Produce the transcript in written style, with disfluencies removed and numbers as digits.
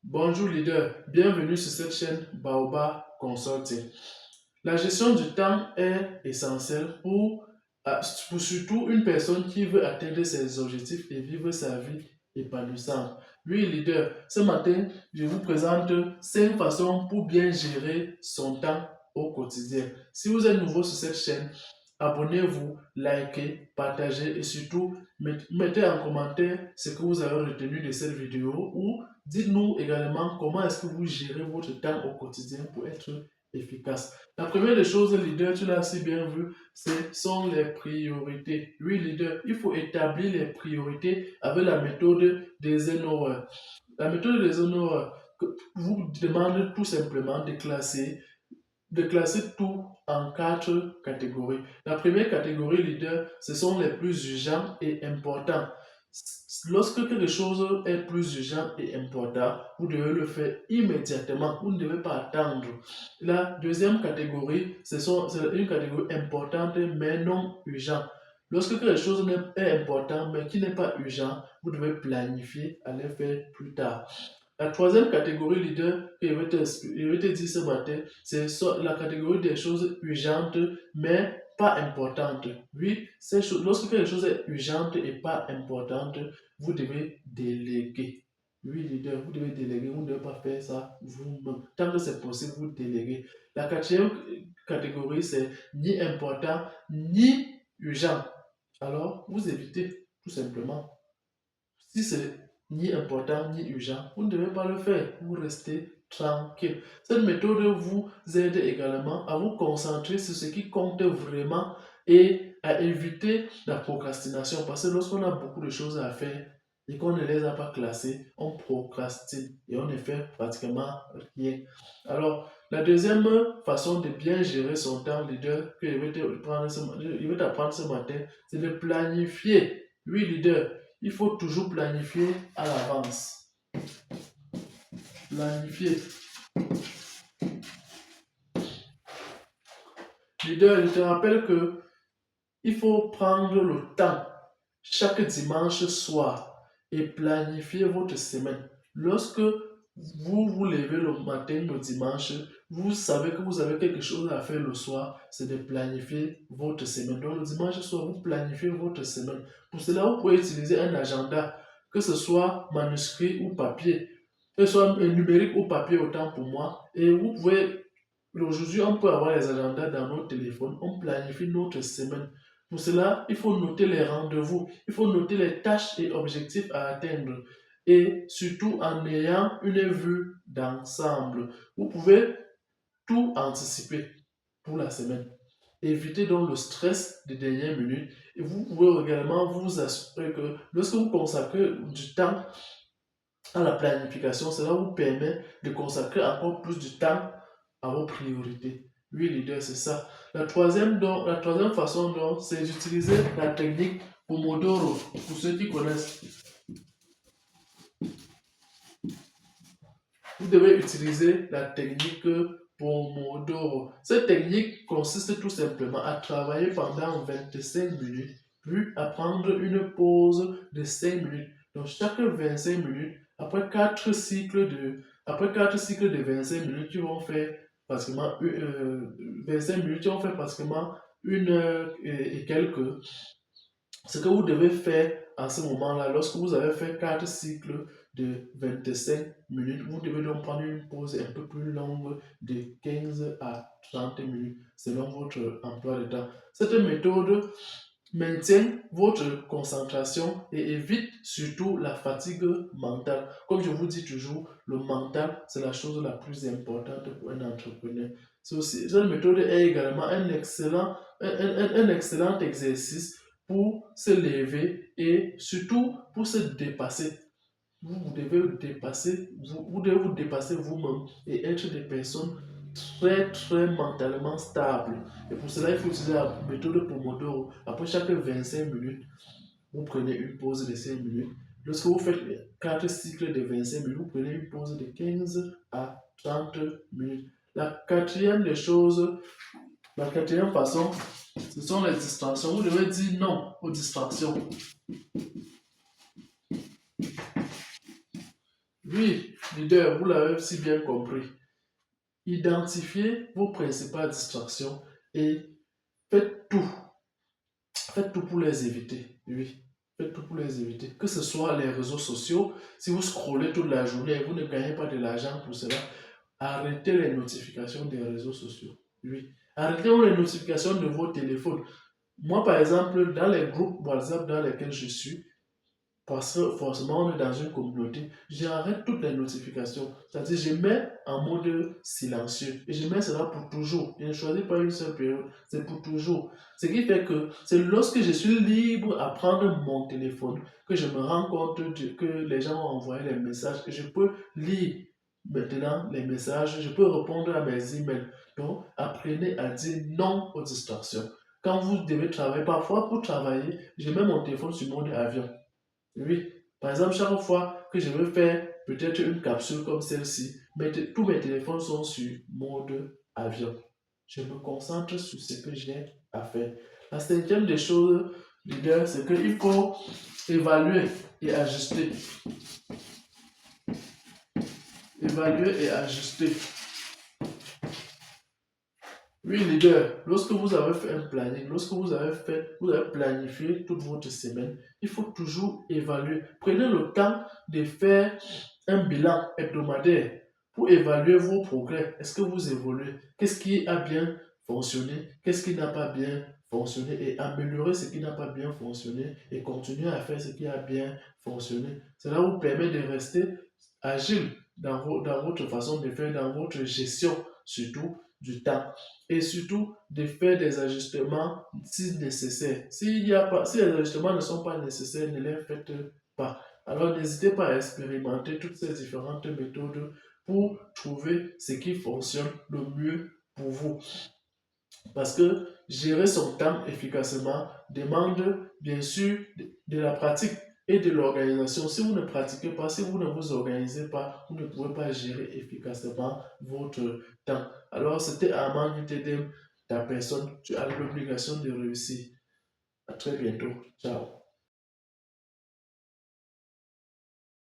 Bonjour leader, bienvenue sur cette chaîne Baobab Consulting. La gestion du temps est essentielle pour surtout une personne qui veut atteindre ses objectifs et vivre sa vie épanouissante. Oui leader, ce matin, je vous présente 5 façons pour bien gérer son temps au quotidien. Si vous êtes nouveau sur cette chaîne, abonnez-vous, likez, partagez et surtout mettez en commentaire ce que vous avez retenu de cette vidéo ou dites-nous également comment est-ce que vous gérez votre temps au quotidien pour être efficace. La première des choses, leader, tu l'as si bien vu, ce sont les priorités. Oui, leader, il faut établir les priorités avec la méthode des Eisenhower. La méthode des Eisenhower vous demande tout simplement de classer tout en 4 catégories. La première catégorie leader, ce sont les plus urgents et importants. Lorsque quelque chose est plus urgent et important, vous devez le faire immédiatement. Vous ne devez pas attendre. La deuxième catégorie, c'est une catégorie importante mais non urgente. Lorsque quelque chose est important mais qui n'est pas urgent, vous devez planifier à le faire plus tard. La troisième catégorie leader que je vais te dire ce matin, c'est la catégorie des choses urgentes mais pas importantes. Oui, lorsque quelque chose est urgente et pas importante, vous devez déléguer. Oui, leader, vous devez déléguer, vous ne devez pas faire ça vous-même. Tant que c'est possible, vous déléguez. La quatrième catégorie, c'est ni important ni urgent. Alors, vous évitez tout simplement. Si c'est ni important ni urgent, vous ne devez pas le faire. Vous restez tranquille. Cette méthode vous aide également à vous concentrer sur ce qui compte vraiment et à éviter la procrastination. Parce que lorsqu'on a beaucoup de choses à faire et qu'on ne les a pas classées, on procrastine et on ne fait pratiquement rien. Alors, la deuxième façon de bien gérer son temps, leader, que je vais t'apprendre ce matin, c'est de planifier. Oui, leader, il faut toujours planifier à l'avance. Planifier. Leader, je te rappelle que il faut prendre le temps chaque dimanche soir et planifier votre semaine. Lorsque vous vous levez le matin, le dimanche, vous savez que vous avez quelque chose à faire le soir, c'est de planifier votre semaine. Donc le dimanche soir, vous planifiez votre semaine. Pour cela, vous pouvez utiliser un agenda, que ce soit manuscrit ou papier, que ce soit numérique ou papier autant pour moi. Et vous pouvez, aujourd'hui, on peut avoir les agendas dans nos téléphones, on planifie notre semaine. Pour cela, il faut noter les rendez-vous, il faut noter les tâches et objectifs à atteindre et surtout en ayant une vue d'ensemble. Vous pouvez tout anticiper pour la semaine. Évitez donc le stress des dernières minutes et vous pouvez également vous assurer que lorsque vous consacrez du temps à la planification, cela vous permet de consacrer encore plus de temps à vos priorités. Oui, leader, c'est ça. La troisième façon, donc, c'est d'utiliser la technique Pomodoro. Pour ceux qui connaissent, vous devez utiliser la technique Pomodoro. Cette technique consiste tout simplement à travailler pendant 25 minutes, puis à prendre une pause de 5 minutes. Donc, chaque 25 minutes, après quatre cycles de 25 minutes, tu vas faire pratiquement 25 minutes, tu vas faire pratiquement 1 heure et quelques. Ce que vous devez faire en ce moment-là, lorsque vous avez fait 4 cycles de 25 minutes, vous devez donc prendre une pause un peu plus longue de 15 à 30 minutes selon votre emploi de temps. Cette méthode maintient votre concentration et évite surtout la fatigue mentale. Comme je vous dis toujours, le mental, c'est la chose la plus importante pour un entrepreneur. Cette méthode est également un excellent exercice pour se lever et surtout pour se dépasser. Vous devez vous dépasser vous-même et être des personnes très très mentalement stables. Et pour cela, il faut utiliser la méthode Pomodoro. Après chaque 25 minutes, vous prenez une pause de 5 minutes. Lorsque vous faites 4 cycles de 25 minutes, vous prenez une pause de 15 à 30 minutes. La quatrième façon, ce sont les distractions. Vous devez dire non aux distractions. Oui, Leader, vous l'avez si bien compris. Identifiez vos principales distractions et faites tout. Faites tout pour les éviter. Oui, faites tout pour les éviter. Que ce soit les réseaux sociaux, si vous scrollez toute la journée et vous ne gagnez pas de l'argent pour cela, arrêtez les notifications des réseaux sociaux. Oui. Arrêtez les notifications de vos téléphones. Moi, par exemple, dans les groupes WhatsApp dans lesquels je suis, parce que forcément, on est dans une communauté. J'arrête toutes les notifications. C'est-à-dire, je mets en mode silencieux. Et je mets cela pour toujours. Je ne choisis pas une seule période. C'est pour toujours. Ce qui fait que c'est lorsque je suis libre à prendre mon téléphone que je me rends compte que les gens ont envoyé les messages, que je peux lire maintenant les messages, je peux répondre à mes emails. Donc, apprenez à dire non aux distractions. Quand vous devez travailler, parfois pour travailler, je mets mon téléphone sur mode avion. Oui, par exemple, chaque fois que je veux faire peut-être une capsule comme celle-ci, tous mes téléphones sont sur mode avion. Je me concentre sur ce que j'ai à faire. La cinquième des choses, leader, c'est qu'il faut évaluer et ajuster. Évaluer et ajuster. Oui, leader, lorsque vous avez fait un planning, lorsque vous avez planifié toute votre semaine, il faut toujours évaluer. Prenez le temps de faire un bilan hebdomadaire pour évaluer vos progrès. Est-ce que vous évoluez? Qu'est-ce qui a bien fonctionné? Qu'est-ce qui n'a pas bien fonctionné? Et améliorer ce qui n'a pas bien fonctionné et continuer à faire ce qui a bien fonctionné. Cela vous permet de rester agile dans votre façon de faire, dans votre gestion surtout du temps et surtout de faire des ajustements si nécessaire. Si les ajustements ne sont pas nécessaires, ne les faites pas. Alors n'hésitez pas à expérimenter toutes ces différentes méthodes pour trouver ce qui fonctionne le mieux pour vous. Parce que gérer son temps efficacement demande bien sûr de la pratique et de l'organisation. Si vous ne pratiquez pas, si vous ne vous organisez pas, vous ne pouvez pas gérer efficacement votre temps. Alors, c'était Armand qui t'aide ta personne. Tu as l'obligation de réussir. À très bientôt. Ciao.